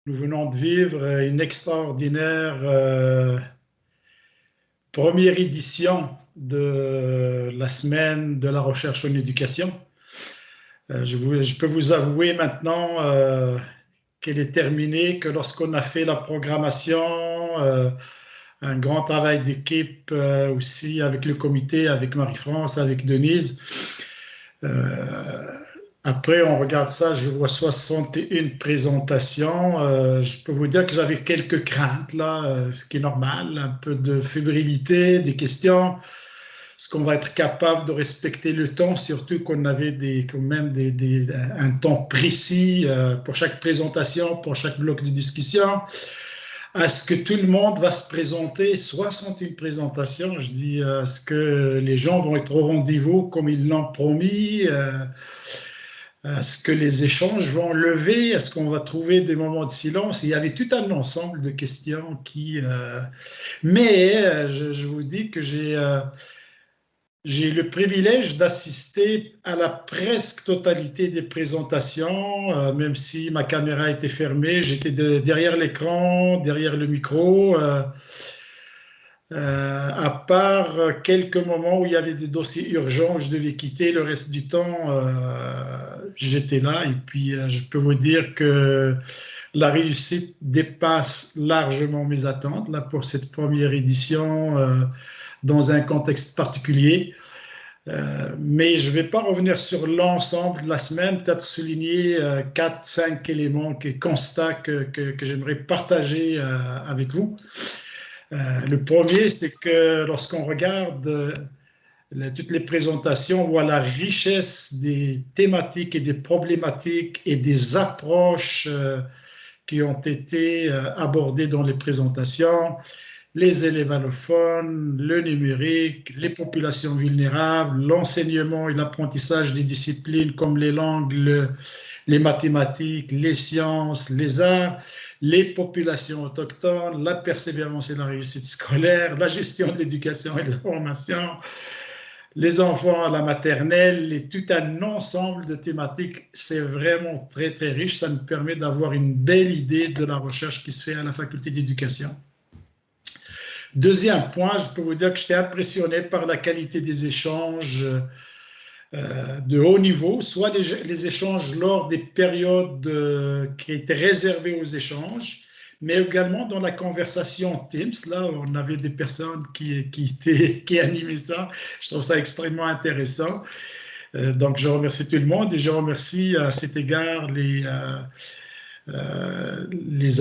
Nous venons de vivre une extraordinaire première édition de la semaine de la recherche en éducation. Je peux vous avouer maintenant qu'elle est terminée, que lorsqu'on a fait la programmation, un grand travail d'équipe aussi avec le comité, avec Marie-France, avec Denise. Euh, Après, on regarde ça, je vois 61 présentations. Je peux vous dire que j'avais quelques craintes, là, ce qui est normal, un peu de fébrilité, des questions. Est-ce qu'on va être capable de respecter le temps, surtout qu'on avait quand même un temps précis pour chaque présentation, pour chaque bloc de discussion? Est-ce que tout le monde va se présenter? 61 présentations. Je dis, est-ce que les gens vont être au rendez-vous comme ils l'ont promis? Est-ce que les échanges vont lever? Est-ce qu'on va trouver des moments de silence? Il y avait tout un ensemble de questions qui... Mais je vous dis que j'ai le privilège d'assister à la presque totalité des présentations, même si ma caméra était fermée, j'étais derrière l'écran, derrière le micro. À part quelques moments où il y avait des dossiers urgents, je devais quitter, le reste du temps, j'étais là. Et puis, je peux vous dire que la réussite dépasse largement mes attentes là, pour cette première édition dans un contexte particulier. Mais je ne vais pas revenir sur l'ensemble de la semaine, peut-être souligner 4, 5 éléments, constats que j'aimerais partager avec vous. Le premier, c'est que lorsqu'on regarde toutes les présentations, on voit la richesse des thématiques et des problématiques et des approches qui ont été abordées dans les présentations. Les élèves allophones, le numérique, les populations vulnérables, l'enseignement et l'apprentissage des disciplines comme les langues, les mathématiques, les sciences, les arts, les populations autochtones, la persévérance et la réussite scolaire, la gestion de l'éducation et de la formation, les enfants à la maternelle et tout un ensemble de thématiques. C'est vraiment très, très riche. Ça nous permet d'avoir une belle idée de la recherche qui se fait à la faculté d'éducation. Deuxième point, je peux vous dire que j'étais impressionné par la qualité des échanges de haut niveau, soit les échanges lors des périodes qui étaient réservées aux échanges, mais également dans la conversation Teams. Là, on avait des personnes qui animaient ça. Je trouve ça extrêmement intéressant. Donc, je remercie tout le monde et je remercie à cet égard les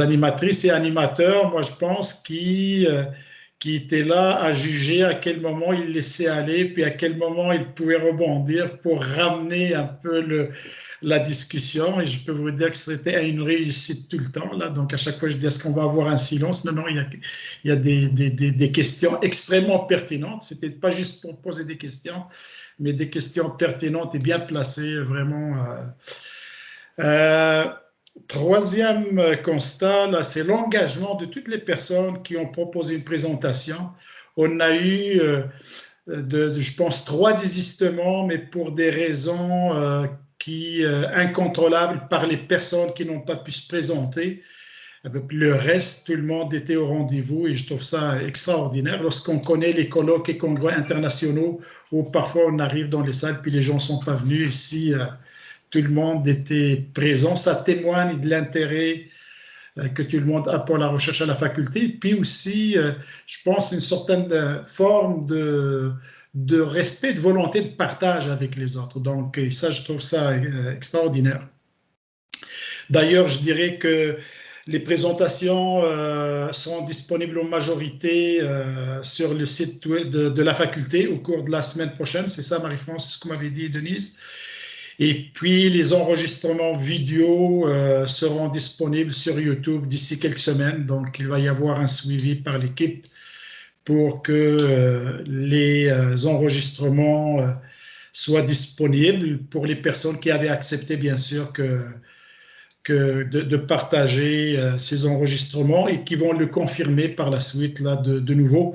animatrices et animateurs, moi je pense, qui étaient là à juger à quel moment ils laissaient aller, puis à quel moment ils pouvaient rebondir pour ramener un peu la discussion. Et je peux vous dire que c'était une réussite tout le temps. Là. Donc à chaque fois, je dis, est-ce qu'on va avoir un silence? Non, non, il y a des questions extrêmement pertinentes. C'était pas juste pour poser des questions, mais des questions pertinentes et bien placées, vraiment. Euh, Troisième constat, c'est l'engagement de toutes les personnes qui ont proposé une présentation. On a eu, je pense, 3 désistements, mais pour des raisons incontrôlables par les personnes qui n'ont pas pu se présenter. Le reste, tout le monde était au rendez-vous et je trouve ça extraordinaire lorsqu'on connaît les colloques et congrès internationaux où parfois on arrive dans les salles puis les gens ne sont pas venus. Ici, tout le monde était présent. Ça témoigne de l'intérêt que tout le monde a pour la recherche à la faculté. Puis aussi, je pense, une certaine forme de respect, de volonté de partage avec les autres. Donc, ça, je trouve ça extraordinaire. D'ailleurs, je dirais que les présentations seront disponibles en majorité sur le site web de la faculté au cours de la semaine prochaine. C'est ça, Marie-France, c'est ce que m'avait dit Denise. Et puis, les enregistrements vidéo seront disponibles sur YouTube d'ici quelques semaines. Donc, il va y avoir un suivi par l'équipe pour que les enregistrements soient disponibles pour les personnes qui avaient accepté, bien sûr, de partager ces enregistrements et qui vont le confirmer par la suite là, de nouveau,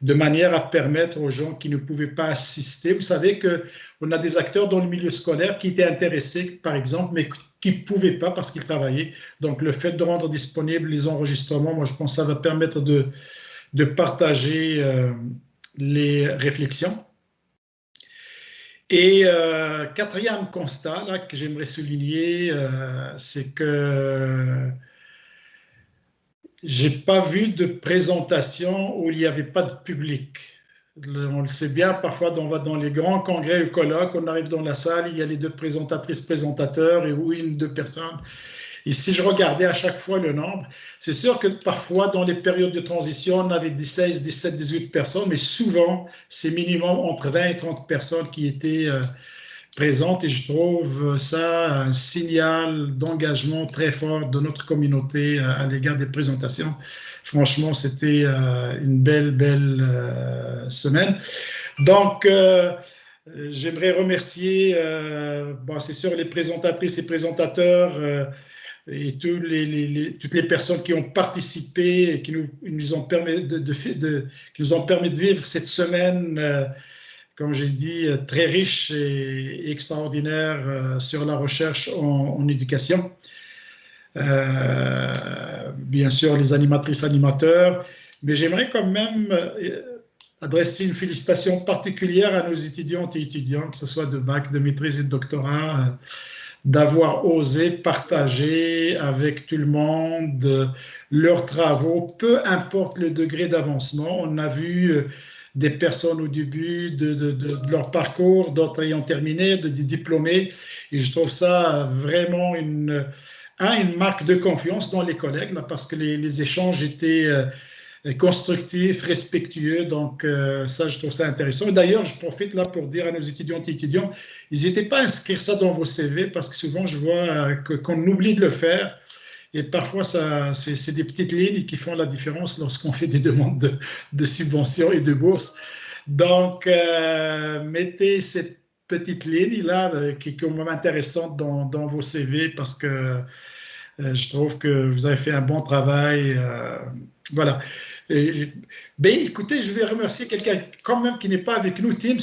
de manière à permettre aux gens qui ne pouvaient pas assister. Vous savez qu'on a des acteurs dans le milieu scolaire qui étaient intéressés, par exemple, mais qui qui ne pouvaient pas parce qu'ils travaillaient. Donc, le fait de rendre disponibles les enregistrements, moi, je pense que ça va permettre de partager les réflexions. Et quatrième constat là, que j'aimerais souligner, c'est que j'ai pas vu de présentation où il n'y avait pas de public. On le sait bien, parfois on va dans les grands congrès ou colloques, on arrive dans la salle, il y a les deux présentatrices, présentateurs et ou une, deux personnes. Et si je regardais à chaque fois le nombre, c'est sûr que parfois dans les périodes de transition, on avait 16, 17, 18 personnes, mais souvent c'est minimum entre 20 et 30 personnes qui étaient présente et je trouve ça un signal d'engagement très fort de notre communauté à l'égard des présentations. Franchement, c'était une belle semaine. Donc, j'aimerais remercier, bon, c'est sûr, les présentatrices et présentateurs et toutes les personnes qui ont participé et qui nous ont permis qui nous ont permis de vivre cette semaine comme j'ai dit, très riche et extraordinaire sur la recherche en éducation. Bien sûr, les animatrices, animateurs, mais j'aimerais quand même adresser une félicitation particulière à nos étudiantes et étudiants, que ce soit de bac, de maîtrise et de doctorat, d'avoir osé partager avec tout le monde leurs travaux, peu importe le degré d'avancement. On a vu des personnes au début de leur parcours, d'autres ayant terminé, des diplômés. Et je trouve ça vraiment une marque de confiance dans les collègues, là, parce que les échanges étaient constructifs, respectueux. Donc, ça, je trouve ça intéressant. D'ailleurs, je profite là pour dire à nos étudiantes et étudiants, n'hésitez pas à inscrire ça dans vos CV, parce que souvent, je vois qu'on oublie de le faire. Et parfois, c'est des petites lignes qui font la différence lorsqu'on fait des demandes de subventions et de bourses. Donc, mettez cette petite ligne-là qui est quand même intéressante dans vos CV parce que je trouve que vous avez fait un bon travail. Voilà. Ben, écoutez, je vais remercier quelqu'un quand même qui n'est pas avec nous, Teams,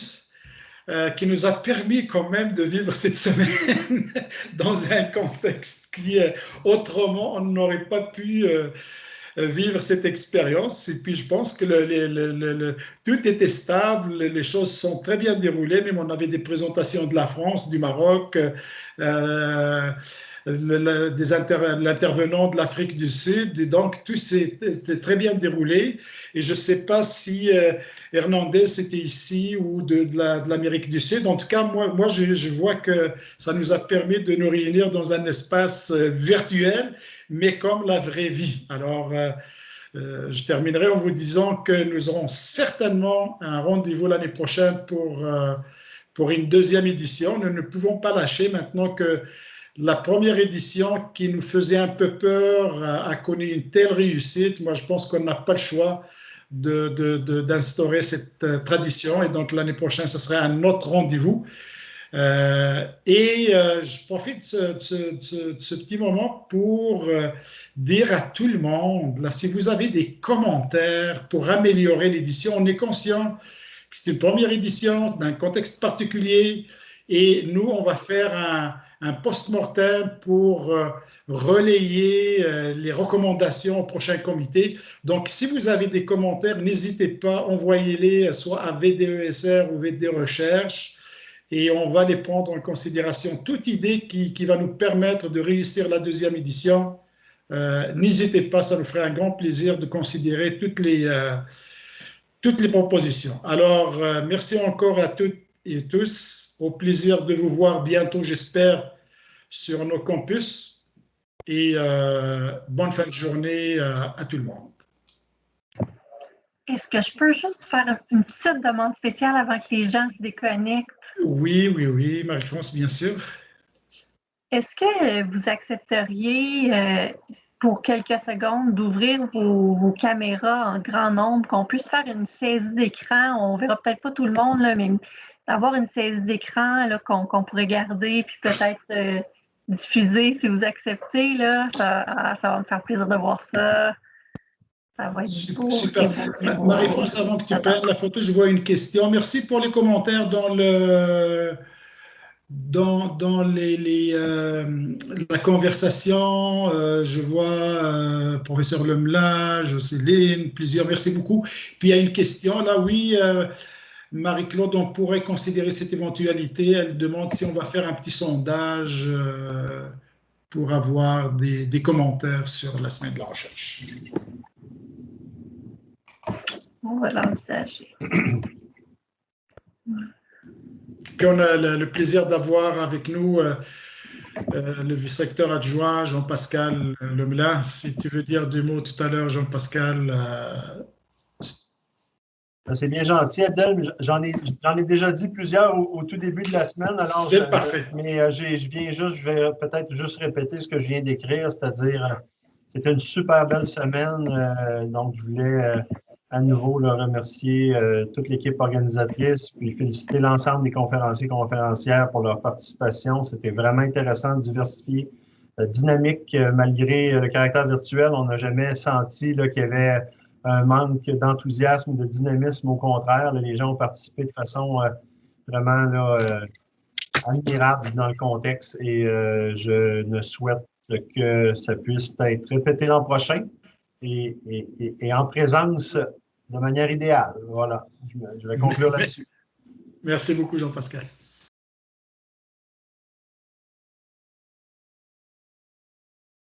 qui nous a permis quand même de vivre cette semaine dans un contexte qui, autrement, on n'aurait pas pu vivre cette expérience. Et puis, je pense que tout était stable, les choses sont très bien déroulées. Même on avait des présentations de la France, du Maroc, l'intervenant de l'Afrique du Sud. Et donc, tout s'est très bien déroulé. Et je ne sais pas si Hernandez était ici ou de l'Amérique du Sud. En tout cas, moi je vois que ça nous a permis de nous réunir dans un espace virtuel, mais comme la vraie vie. Alors, je terminerai en vous disant que nous aurons certainement un rendez-vous l'année prochaine pour une deuxième édition. Nous ne pouvons pas lâcher maintenant que la première édition qui nous faisait un peu peur a connu une telle réussite. Moi, je pense qu'on n'a pas le choix d'instaurer cette tradition. Et donc, l'année prochaine, ce serait un autre rendez-vous. Je profite de ce petit moment pour dire à tout le monde, là, si vous avez des commentaires pour améliorer l'édition, on est conscient que c'est une première édition d'un contexte particulier et nous, on va faire un post-mortem pour relayer les recommandations au prochain comité. Donc, si vous avez des commentaires, n'hésitez pas, envoyez-les soit à VDESR ou VD Recherche et on va les prendre en considération. Toute idée qui va nous permettre de réussir la deuxième édition, n'hésitez pas, ça nous ferait un grand plaisir de considérer toutes les propositions. Alors, merci encore à toutes et tous. Au plaisir de vous voir bientôt, j'espère, sur nos campus. Et bonne fin de journée à tout le monde. Est-ce que je peux juste faire une petite demande spéciale avant que les gens se déconnectent? Oui, Marie-France, bien sûr. Est-ce que vous accepteriez pour quelques secondes d'ouvrir vos caméras en grand nombre, qu'on puisse faire une saisie d'écran? On verra peut-être pas tout le monde, là, mais d'avoir une saisie d'écran qu'on pourrait garder puis peut-être diffuser si vous acceptez. Là, ça va me faire plaisir de voir ça. Ça va être beau. Super. Marie-France, avant que tu prennes la photo, je vois une question. Merci pour les commentaires dans dans la conversation, je vois professeur Lemelin, Jocelyne, plusieurs, merci beaucoup. Puis il y a une question là, oui, Marie-Claude, on pourrait considérer cette éventualité. Elle demande si on va faire un petit sondage pour avoir des commentaires sur la semaine de la recherche. On va l'envisager. Puis on a le plaisir d'avoir avec nous le vice-recteur adjoint Jean-Pascal Lemelin. Si tu veux dire deux mots tout à l'heure, Jean-Pascal. C'est bien gentil, Abdel. J'en ai déjà dit plusieurs au tout début de la semaine. C'est parfait. Mais je vais peut-être juste répéter ce que je viens d'écrire, c'est-à-dire, c'était une super belle semaine. Donc, je voulais à nouveau remercier toute l'équipe organisatrice, puis féliciter l'ensemble des conférenciers et conférencières pour leur participation. C'était vraiment intéressant, diversifié, dynamique, malgré le caractère virtuel. On n'a jamais senti qu'il y avait un manque d'enthousiasme ou de dynamisme. Au contraire, les gens ont participé de façon vraiment admirable dans le contexte et je ne souhaite que ça puisse être répété l'an prochain et en présence de manière idéale. Voilà, je vais conclure là-dessus. Merci beaucoup, Jean-Pascal.